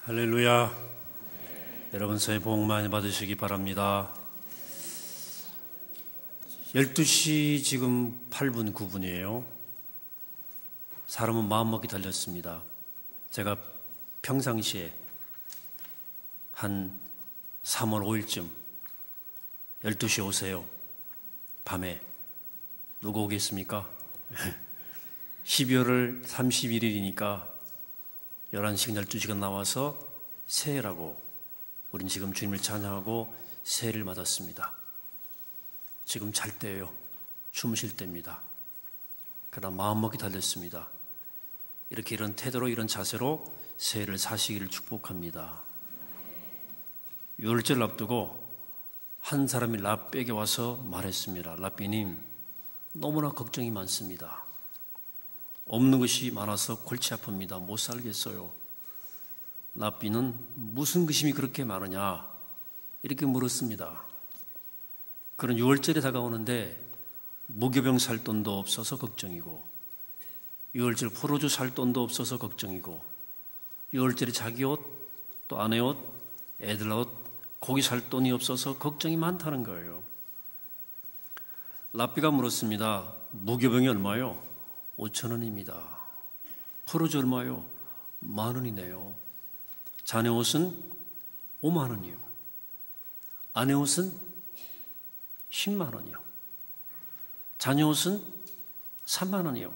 할렐루야. 여러분 새해 복 많이 받으시기 바랍니다. 12시 지금 8분 9분이에요. 사람은 마음먹기 달렸습니다. 제가 평상시에 한 3월 5일쯤 12시 오세요. 밤에 누구 오겠습니까? 12월 31일이니까 11시간 12시간 나와서 새해라고 우린 지금 주님을 찬양하고 새해를 맞았습니다. 지금 잘 때예요. 주무실 때입니다. 그러나 마음먹기 달렸습니다. 이렇게 이런 태도로 이런 자세로 새해를 사시기를 축복합니다. 6월절 앞두고 한 사람이 라삐에게 와서 말했습니다. 라삐님, 너무나 걱정이 많습니다. 없는 것이 많아서 골치 아픕니다. 못 살겠어요. 라삐는 무슨 근심이 그렇게 많으냐? 이렇게 물었습니다. 그런 6월절이 다가오는데 무교병 살 돈도 없어서 걱정이고 6월절 포로주 살 돈도 없어서 걱정이고 6월절에 자기 옷, 또 아내 옷, 애들 옷, 고기 살 돈이 없어서 걱정이 많다는 거예요. 라삐가 물었습니다. 무교병이 얼마요? 5,000원입니다. 포로주 얼마요? 10,000원이네요. 자네 옷은 5만 원이요. 아내 옷은 10만 원이요. 자녀 옷은 3만 원이요.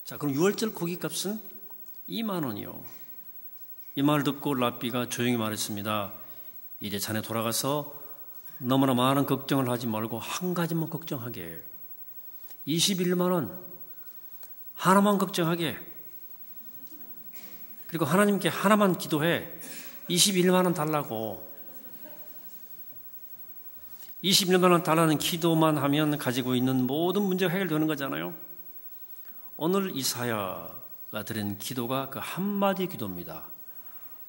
자, 그럼 6월절 고기값은 2만 원이요. 이 말을 듣고 라삐가 조용히 말했습니다. 이제 자네 돌아가서 너무나 많은 걱정을 하지 말고 한 가지만 걱정하게. 21만 원 하나만 걱정하게. 그리고 하나님께 하나만 기도해. 21만 원 달라고. 21만 원 달라는 기도만 하면 가지고 있는 모든 문제가 해결되는 거잖아요. 오늘 이사야가 드린 기도가 그 한마디 기도입니다.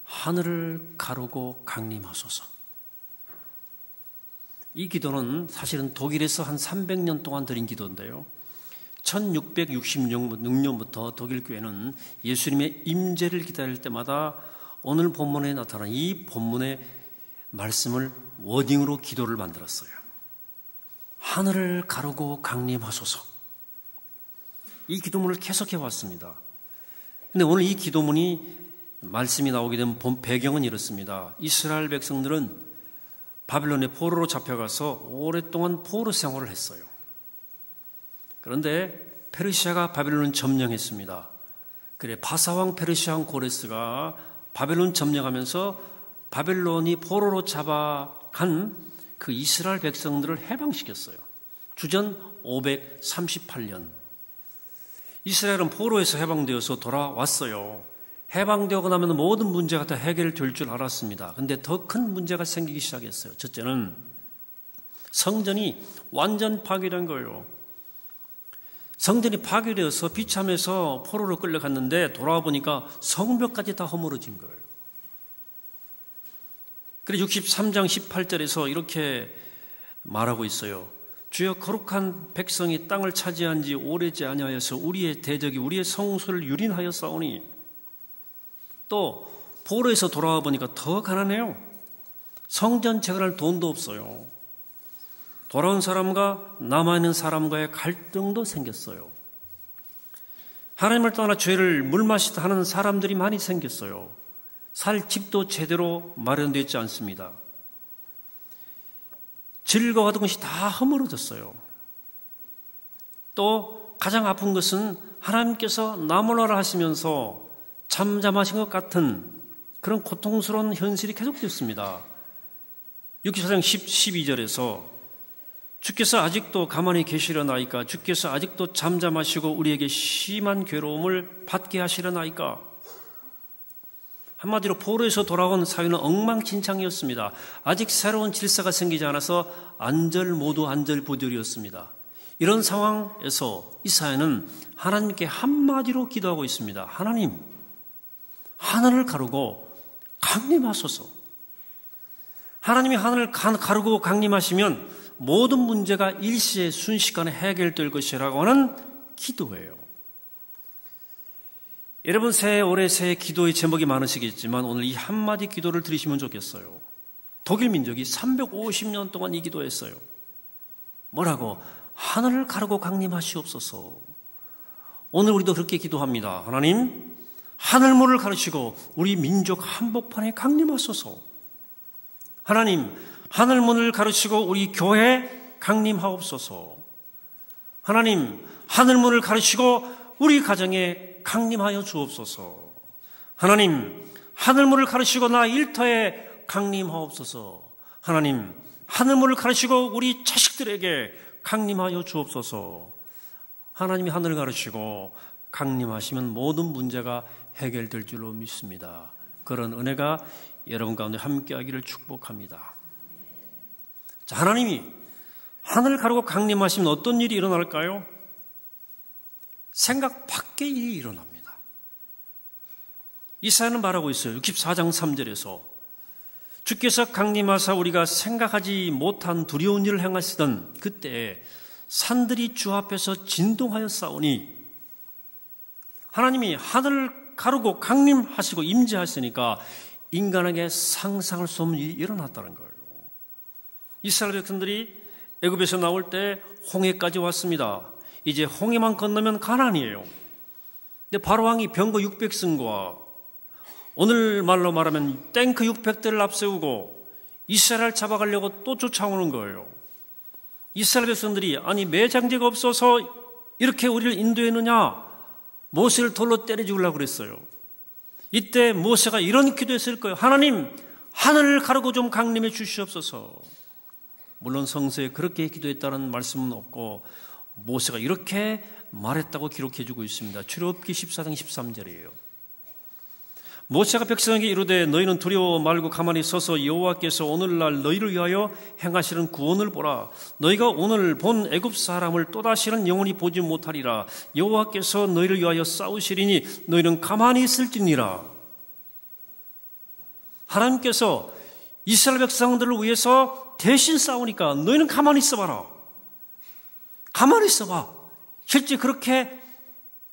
하늘을 가르고 강림하소서. 이 기도는 사실은 독일에서 한 300년 동안 드린 기도인데요. 1666년부터 독일 교회는 예수님의 임재를 기다릴 때마다 오늘 본문에 나타난 이 본문의 말씀을 워딩으로 기도를 만들었어요. 하늘을 가르고 강림하소서. 이 기도문을 계속해 왔습니다. 그런데 오늘 이 기도문이 말씀이 나오게 된 배경은 이렇습니다. 이스라엘 백성들은 바빌론의 포로로 잡혀가서 오랫동안 포로 생활을 했어요. 그런데 페르시아가 바빌론을 점령했습니다. 그래 바사왕 페르시아왕 고레스가 바벨론 점령하면서 바벨론이 포로로 잡아간 그 이스라엘 백성들을 해방시켰어요. 주전 538년. 이스라엘은 포로에서 해방되어서 돌아왔어요. 해방되고 나면 모든 문제가 다 해결될 줄 알았습니다. 그런데 더 큰 문제가 생기기 시작했어요. 첫째는 성전이 완전 파괴된 거예요. 성전이 파괴되어서 비참해서 포로로 끌려갔는데 돌아와 보니까 성벽까지 다 허물어진 거예요. 그래서 63장 18절에서 이렇게 말하고 있어요. 주여 거룩한 백성이 땅을 차지한 지 오래지 아니하여서 우리의 대적이 우리의 성소를 유린하여 싸우니 또 포로에서 돌아와 보니까 더 가난해요. 성전 재건할 돈도 없어요. 돌아온 사람과 남아있는 사람과의 갈등도 생겼어요. 하나님을 떠나 죄를 물마시다 하는 사람들이 많이 생겼어요. 살 집도 제대로 마련되어 있지 않습니다. 즐거워하던 것이 다 허물어졌어요. 또 가장 아픈 것은 하나님께서 나몰라라 하시면서 잠잠하신 것 같은 그런 고통스러운 현실이 계속됐습니다. 64장 12절에서 주께서 아직도 가만히 계시려나이까? 주께서 아직도 잠잠하시고 우리에게 심한 괴로움을 받게 하시려나이까? 한마디로 포로에서 돌아온 사회는 엉망진창이었습니다. 아직 새로운 질서가 생기지 않아서 모두 안절부절이었습니다. 이런 상황에서 이사야는 하나님께 한마디로 기도하고 있습니다. 하나님, 하늘을 가르고 강림하소서. 하나님이 하늘을 가르고 강림하시면 모든 문제가 일시에 순식간에 해결될 것이라고 하는 기도예요. 여러분 올해 새해 기도의 제목이 많으시겠지만 오늘 이 한마디 기도를 들으시면 좋겠어요. 독일 민족이 350년 동안 이 기도했어요. 뭐라고? 하늘을 가르고 강림하시옵소서. 오늘 우리도 그렇게 기도합니다. 하나님, 하늘문을 가르치고 우리 민족 한복판에 강림하소서. 하나님, 하늘문을 가르치고 우리 교회 강림하옵소서. 하나님, 하늘문을 가르치고 우리 가정에 강림하여 주옵소서. 하나님, 하늘문을 가르치고 나 일터에 강림하옵소서. 하나님, 하늘문을 가르치고 우리 자식들에게 강림하여 주옵소서. 하나님이 하늘을 가르치고 강림하시면 모든 문제가 해결될 줄로 믿습니다. 그런 은혜가 여러분 가운데 함께하기를 축복합니다. 자, 하나님이 하늘을 가르고 강림하시면 어떤 일이 일어날까요? 생각 밖의 일이 일어납니다. 이사야는 말하고 있어요. 64장 3절에서 주께서 강림하사 우리가 생각하지 못한 두려운 일을 행하시던 그때 산들이 주 앞에서 진동하여 싸우니, 하나님이 하늘을 가르고 강림하시고 임재하시니까 인간에게 상상할 수 없는 일이 일어났다는 거예요. 이스라엘 백성들이 애굽에서 나올 때 홍해까지 왔습니다. 이제 홍해만 건너면 가나안이에요. 근데 바로왕이 병거 600승과 오늘 말로 말하면 탱크 600대를 앞세우고 이스라엘을 잡아가려고 또 쫓아오는 거예요. 이스라엘 백성들이 아니 매장제가 없어서 이렇게 우리를 인도했느냐, 모세를 돌로 때려 죽으려고 그랬어요. 이때 모세가 이런 기도했을 거예요. 하나님, 하늘을 가르고 좀 강림해 주시옵소서. 물론 성서에 그렇게 기도했다는 말씀은 없고 모세가 이렇게 말했다고 기록해 주고 있습니다. 출애굽기 14장 13절이에요. 모세가 백성에게 이르되 너희는 두려워 말고 가만히 서서 여호와께서 오늘날 너희를 위하여 행하시는 구원을 보라. 너희가 오늘 본 애굽 사람을 또다시는 영원히 보지 못하리라. 여호와께서 너희를 위하여 싸우시리니 너희는 가만히 있을지니라. 하나님께서 이스라엘 백성들을 위해서 대신 싸우니까 너희는 가만히 있어봐라. 가만히 있어봐. 실제 그렇게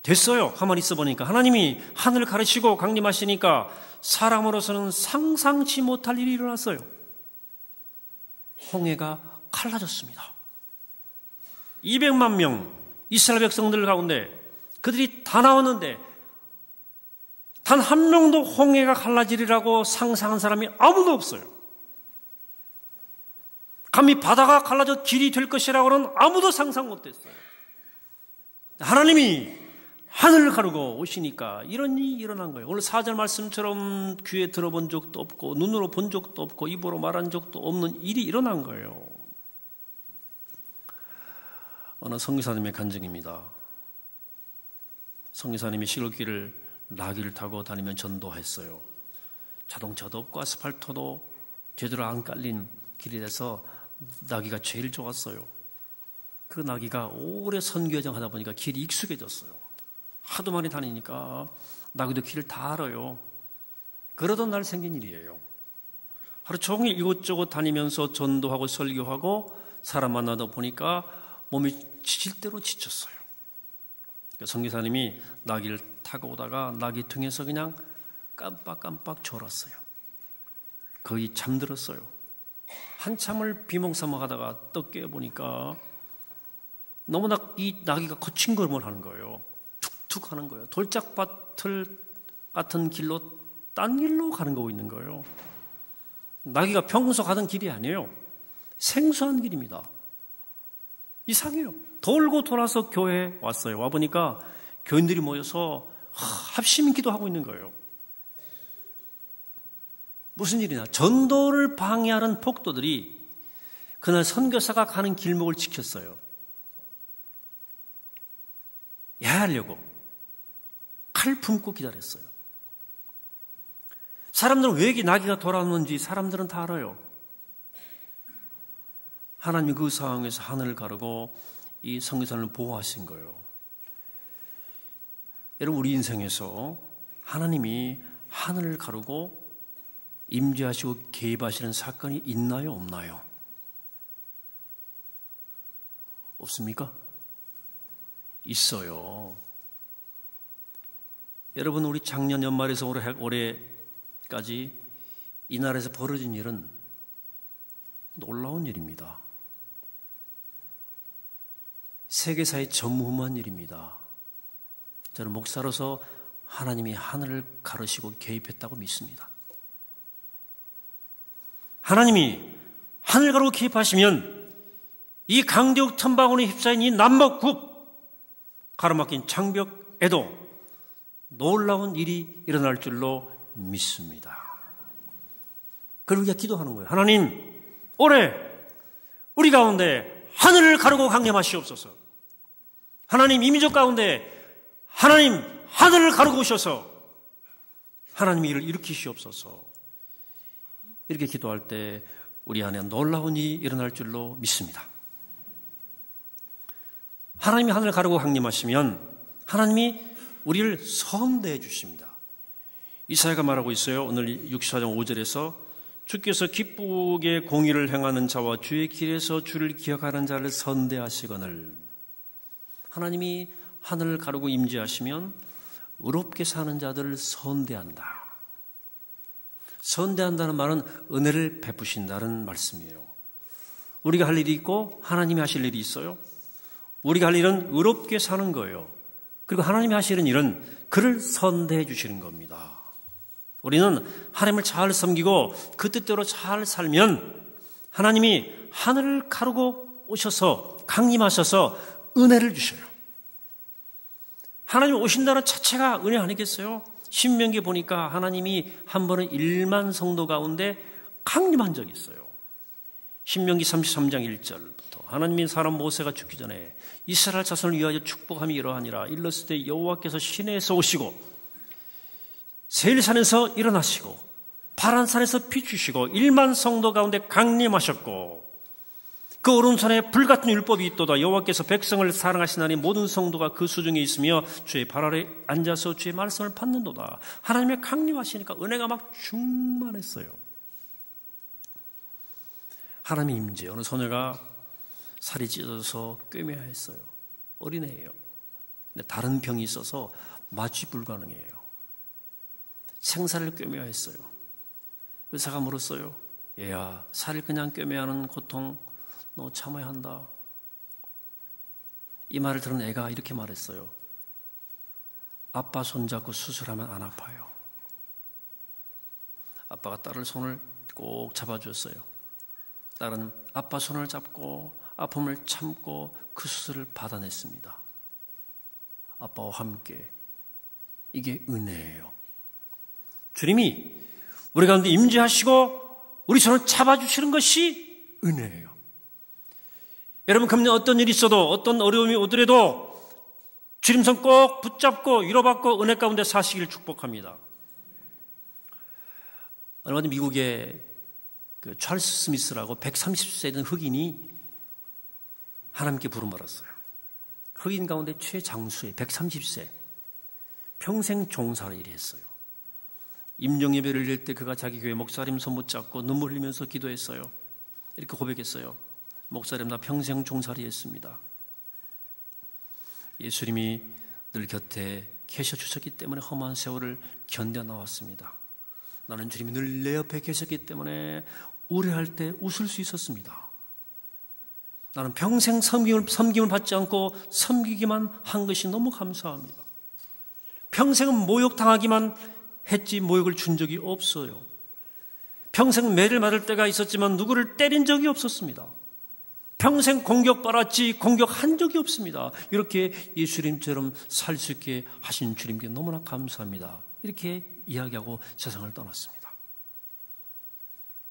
됐어요. 가만히 있어보니까 하나님이 하늘을 가르치고 강림하시니까 사람으로서는 상상치 못할 일이 일어났어요. 홍해가 갈라졌습니다. 200만 명 이스라엘 백성들 가운데 그들이 다 나왔는데 단 한 명도 홍해가 갈라지리라고 상상한 사람이 아무도 없어요. 감히 바다가 갈라져 길이 될 것이라고는 아무도 상상 못했어요. 하나님이 하늘을 가르고 오시니까 이런 일이 일어난 거예요. 오늘 4절 말씀처럼 귀에 들어본 적도 없고 눈으로 본 적도 없고 입으로 말한 적도 없는 일이 일어난 거예요. 어느 선교사님의 간증입니다. 선교사님이 시골길을 나귀를 타고 다니며 전도했어요. 자동차도 없고 아스팔트도 제대로 안 깔린 길이라서 나귀가 제일 좋았어요. 그 나귀가 오래 선교여정 하다 보니까 길이 익숙해졌어요. 하도 많이 다니니까 나귀도 길을 다 알아요. 그러던 날 생긴 일이에요. 하루 종일 이곳저곳 다니면서 전도하고 설교하고 사람 만나다 보니까 몸이 지칠 대로 지쳤어요. 선교사님이 나귀를 타고 오다가 나귀 등에서 그냥 깜빡깜빡 졸았어요. 거의 잠들었어요. 한참을 비몽사몽하다가 떡 깨어보니까 너무나 이 나귀가 거친 걸음을 하는 거예요. 툭툭 하는 거예요. 돌짝밭을 같은 길로 딴 길로 가는 거 있는 거예요. 나귀가 평소 가던 길이 아니에요. 생소한 길입니다. 이상해요. 돌고 돌아서 교회에 왔어요. 와보니까 교인들이 모여서 합심 기도하고 있는 거예요. 무슨 일이냐? 전도를 방해하는 폭도들이 그날 선교사가 가는 길목을 지켰어요. 야하려고 칼 품고 기다렸어요. 사람들은 왜 이렇게 나귀가 돌아오는지 사람들은 다 알아요. 하나님이 그 상황에서 하늘을 가르고 이 선교사를 보호하신 거예요. 여러분, 우리 인생에서 하나님이 하늘을 가르고 임재하시고 개입하시는 사건이 있나요, 없나요? 없습니까? 있어요. 여러분, 우리 작년 연말에서 올해까지 이 나라에서 벌어진 일은 놀라운 일입니다. 세계사의 전무후무한 일입니다. 저는 목사로서 하나님이 하늘을 가르시고 개입했다고 믿습니다. 하나님이 하늘 가르고 개입하시면 이 강대국 틈바구니 휩싸인 이 남북국 가로막힌 장벽에도 놀라운 일이 일어날 줄로 믿습니다. 그리고 우리가 기도하는 거예요. 하나님, 올해 우리 가운데 하늘을 가르고 강림하시옵소서. 하나님, 이 민족 가운데 하나님 하늘을 가르고 오셔서 하나님이 이를 일으키시옵소서. 이렇게 기도할 때 우리 안에 놀라운 일이 일어날 줄로 믿습니다. 하나님이 하늘을 가르고 강림하시면 하나님이 우리를 선대해 주십니다. 이사야가 말하고 있어요. 오늘 64장 5절에서 주께서 기쁘게 공의를 행하는 자와 주의 길에서 주를 기억하는 자를 선대하시거늘. 하나님이 하늘을 가르고 임재하시면 의롭게 사는 자들을 선대한다. 선대한다는 말은 은혜를 베푸신다는 말씀이에요. 우리가 할 일이 있고 하나님이 하실 일이 있어요. 우리가 할 일은 의롭게 사는 거예요. 그리고 하나님이 하시는 일은 그를 선대해 주시는 겁니다. 우리는 하나님을 잘 섬기고 그 뜻대로 잘 살면 하나님이 하늘을 가르고 오셔서 강림하셔서 은혜를 주셔요. 하나님 오신다는 자체가 은혜 아니겠어요? 신명기 보니까 하나님이 한 번은 1만 성도 가운데 강림한 적이 있어요. 신명기 33장 1절부터 하나님이 사람 모세가 죽기 전에 이스라엘 자손을 위하여 축복함이 이러하니라. 일렀을 때 여호와께서 시내에서 오시고 세일산에서 일어나시고 바란산에서 비추시고 1만 성도 가운데 강림하셨고 그 오른손에 불같은 율법이 있도다. 여호와께서 백성을 사랑하시나니 모든 성도가 그 수중에 있으며 주의 발 아래 앉아서 주의 말씀을 받는도다. 하나님의 강림하시니까 은혜가 막 충만했어요. 하나님의 임재. 어느 소녀가 살이 찢어져서 꿰매야 했어요. 어린애예요. 근데 다른 병이 있어서 마취 불가능해요. 생사를 꿰매야 했어요. 의사가 물었어요. 얘야, 살을 그냥 꿰매야 하는 고통 너 참아야 한다. 이 말을 들은 애가 이렇게 말했어요. 아빠 손잡고 수술하면 안 아파요. 아빠가 딸을 손을 꼭 잡아줬어요. 딸은 아빠 손을 잡고 아픔을 참고 그 수술을 받아냈습니다. 아빠와 함께. 이게 은혜예요. 주님이 우리 가운데 임재하시고 우리 손을 잡아주시는 것이 은혜예요. 여러분, 금년 어떤 일이 있어도 어떤 어려움이 오더라도 주님 손 꼭 붙잡고 위로받고 은혜 가운데 사시길 축복합니다. 얼마 전 미국의 그 찰스 스미스라고 130세 된 흑인이 하나님께 부름받았어요. 흑인 가운데 최장수의 130세. 평생 종사를 일했어요. 임종예배를 드릴 때 그가 자기 교회 목사님 손 붙잡고 눈물 흘리면서 기도했어요. 이렇게 고백했어요. 목사님, 나 평생 종살이 했습니다. 예수님이 늘 곁에 계셔 주셨기 때문에 험한 세월을 견뎌 나왔습니다. 나는 주님이 늘 내 옆에 계셨기 때문에 우려할 때 웃을 수 있었습니다. 나는 평생 섬김을 받지 않고 섬기기만 한 것이 너무 감사합니다. 평생은 모욕당하기만 했지 모욕을 준 적이 없어요. 평생 매를 맞을 때가 있었지만 누구를 때린 적이 없었습니다. 평생 공격받았지 공격한 적이 없습니다. 이렇게 예수님처럼 살 수 있게 하신 주님께 너무나 감사합니다. 이렇게 이야기하고 세상을 떠났습니다.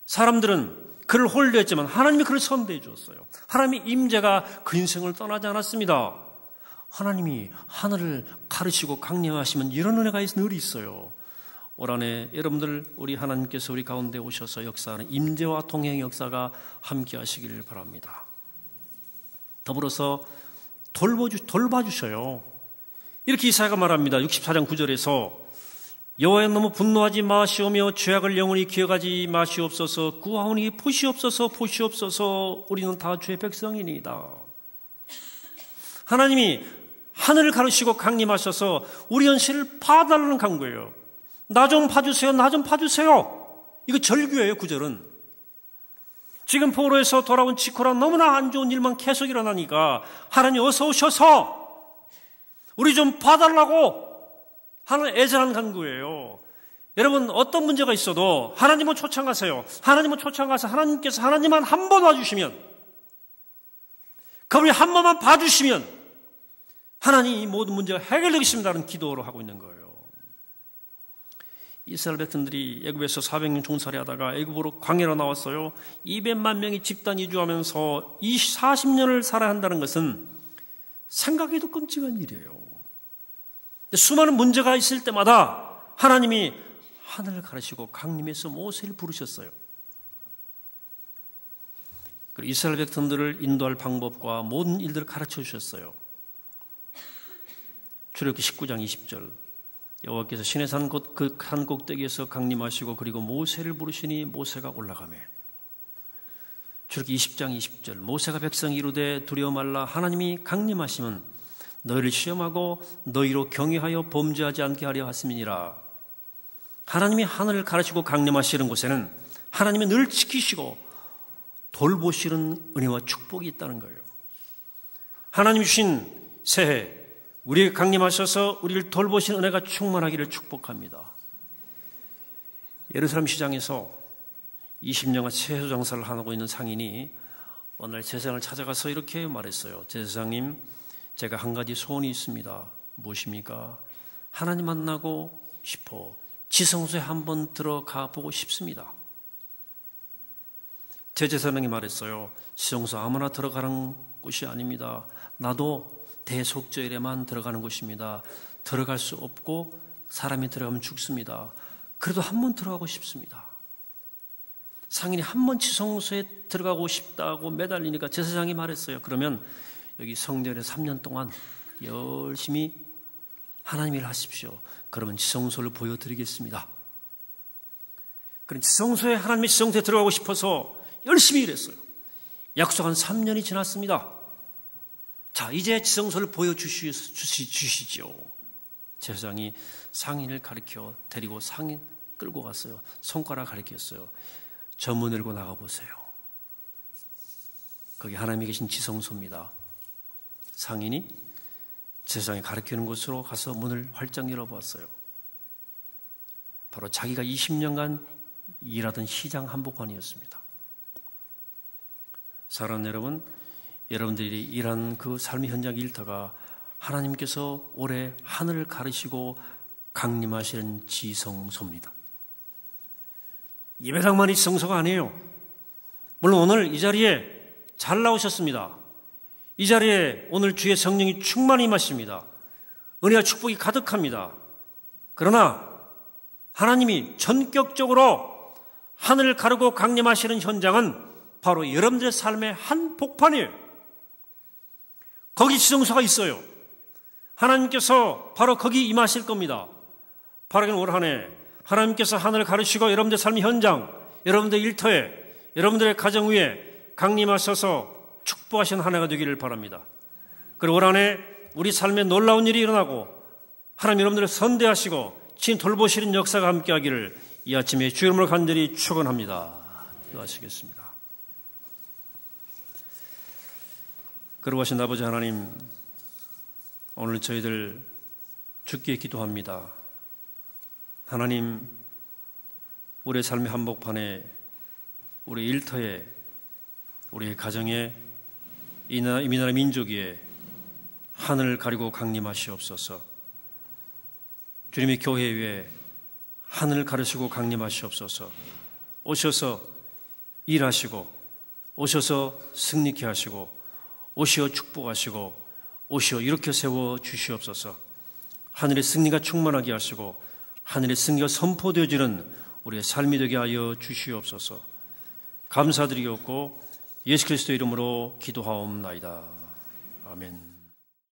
사람들은 그를 홀려했지만 하나님이 그를 선대해 주었어요. 하나님의 임재가 그 인생을 떠나지 않았습니다. 하나님이 하늘을 가르치고 강림하시면 이런 은혜가 늘 있어요. 올 한해 여러분들 우리 하나님께서 우리 가운데 오셔서 역사하는 임재와 동행 역사가 함께 하시기를 바랍니다. 더불어서 돌봐주셔요. 이렇게 이사야가 말합니다. 64장 9절에서 여호와여 너무 분노하지 마시오며 죄악을 영원히 기억하지 마시옵소서. 구하오니 보시옵소서 보시옵소서. 우리는 다 주의 백성이니이다. 하나님이 하늘을 가르시고 강림하셔서 우리 현실을 봐달라는 간구예요. 나 좀 봐주세요. 나 좀 봐주세요. 이거 절규예요. 구절은. 지금 포로에서 돌아온 지코라 너무나 안 좋은 일만 계속 일어나니까 하나님 어서 오셔서 우리 좀 봐달라고 하는 애절한 간구예요. 여러분 어떤 문제가 있어도 하나님은 초청하세요. 하나님은 초청하세요. 하나님께서 하나님만 한 번 와주시면, 그분이 한 번만 봐주시면 하나님 이 모든 문제가 해결되겠습니다라는 기도로 하고 있는 거예요. 이스라엘 백성들이 애굽에서 400년 종살이하다가 애굽으로 광야로 나왔어요. 200만 명이 집단 이주하면서 40년을 살아야 한다는 것은 생각해도 끔찍한 일이에요. 수많은 문제가 있을 때마다 하나님이 하늘을 가르시고 강림해서 모세를 부르셨어요. 그리고 이스라엘 백성들을 인도할 방법과 모든 일들을 가르쳐 주셨어요. 출애굽기 19장 20절 여호와께서 시내산 곧 그 산 꼭대기에서 강림하시고 그리고 모세를 부르시니 모세가 올라가매. 출애굽기 20장 20절 모세가 백성 이르되 두려워 말라 하나님이 강림하시면 너희를 시험하고 너희로 경외하여 범죄하지 않게 하려 하심이니라. 하나님이 하늘을 가르치고 강림하시는 곳에는 하나님이 늘 지키시고 돌보시는 은혜와 축복이 있다는 거예요. 하나님 주신 새해 우리에게 강림하셔서 우리를 돌보시는 은혜가 충만하기를 축복합니다. 예루살렘 시장에서 20년간 채소 장사를 하고 있는 상인이 어느 날 제사장을 찾아가서 이렇게 말했어요. 제사장님, 제가 한 가지 소원이 있습니다. 무엇입니까? 하나님 만나고 싶어. 지성소에 한번 들어가 보고 싶습니다. 제 제사장이 말했어요. 지성소 아무나 들어가는 곳이 아닙니다. 나도 대속죄에만 들어가는 곳입니다. 들어갈 수 없고 사람이 들어가면 죽습니다. 그래도 한번 들어가고 싶습니다. 상인이 한번 지성소에 들어가고 싶다고 매달리니까 제사장이 말했어요. 그러면 여기 성전에 3년 동안 열심히 하나님 일 하십시오. 그러면 지성소를 보여드리겠습니다. 그럼 지성소에 하나님의 지성소에 들어가고 싶어서 열심히 일했어요. 약속한 3년이 지났습니다. 자, 이제 지성소를 보여주시죠. 제사장이 상인을 가리켜 데리고 상인 끌고 갔어요. 손가락 가리켰어요. 저 문 열고 나가보세요. 거기 하나님이 계신 지성소입니다. 상인이 제사장이 가리키는 곳으로 가서 문을 활짝 열어보았어요. 바로 자기가 20년간 일하던 시장 한복판이었습니다. 사랑하는 여러분, 여러분들이 일한 그 삶의 현장 일터가 하나님께서 올해 하늘을 가르시고 강림하시는 지성소입니다. 예배당만이 지성소가 아니에요. 물론 오늘 이 자리에 잘 나오셨습니다. 이 자리에 오늘 주의 성령이 충만히 임하십니다. 은혜와 축복이 가득합니다. 그러나 하나님이 전격적으로 하늘을 가르고 강림하시는 현장은 바로 여러분들의 삶의 한 복판이에요. 거기 지성소가 있어요. 하나님께서 바로 거기 임하실 겁니다. 바로 올 한 해 하나님께서 하늘을 가르치고 여러분들의 삶의 현장, 여러분들의 일터에, 여러분들의 가정 위에 강림하셔서 축복하신 한 해가 되기를 바랍니다. 그리고 올 한 해 우리 삶에 놀라운 일이 일어나고 하나님 여러분들을 선대하시고 친 돌보시는 역사가 함께하기를 이 아침에 주의 이름으로 간절히 축원합니다. 기도하시겠습니다. 거룩하신 아버지 하나님, 오늘 저희들 주께 기도합니다. 하나님, 우리의 삶의 한복판에, 우리 일터에, 우리 가정에, 이 나라 민족 위에 하늘을 가리고 강림하시옵소서. 주님의 교회 위에 하늘을 가르시고 강림하시옵소서. 오셔서 일하시고, 오셔서 승리케 하시고, 오시어 축복하시고, 오시어 일으켜 세워 주시옵소서. 하늘의 승리가 충만하게 하시고 하늘의 승리가 선포되어지는 우리의 삶이 되게 하여 주시옵소서. 감사드리옵고 예수 그리스도 이름으로 기도하옵나이다. 아멘.